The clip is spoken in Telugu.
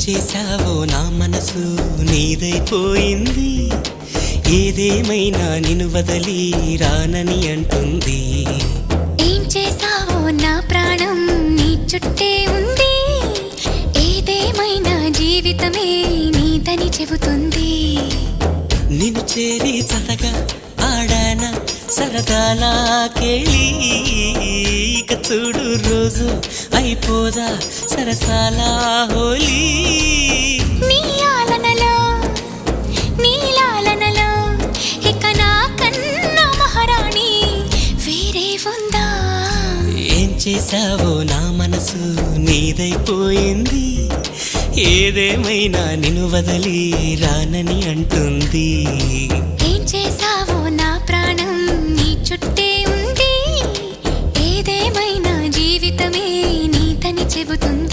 చేశావో నా మనసు నీదైపోయింది, ఏదేమైనా నిన్ను వదలి రానని అంటుంది. ఏం చేశావో నా ప్రాణం నీ చుట్టే ఉంది, ఏదేమైనా జీవితమే నీదని చెబుతుంది. నిన్ను చేరి చతగా ఆడాన సరదాలా కేళి, ఇక చూడు రోజు అయిపోదా సరసాలా హోలీ. నీ ఆలనలో నీ లాలనలో ఇక నా కన్నా మహారాణి వేరే ఉందా? ఏం చేశావో నా మనసు నీదైపోయింది, ఏదేమైనా నిన్ను వదలి రానని అంటుంది. ఏం చేశావో నా ప్రాణం నీ చుట్టే ఉంది, ఏదేమైనా జీవితమే నీదని చెబుతుంది.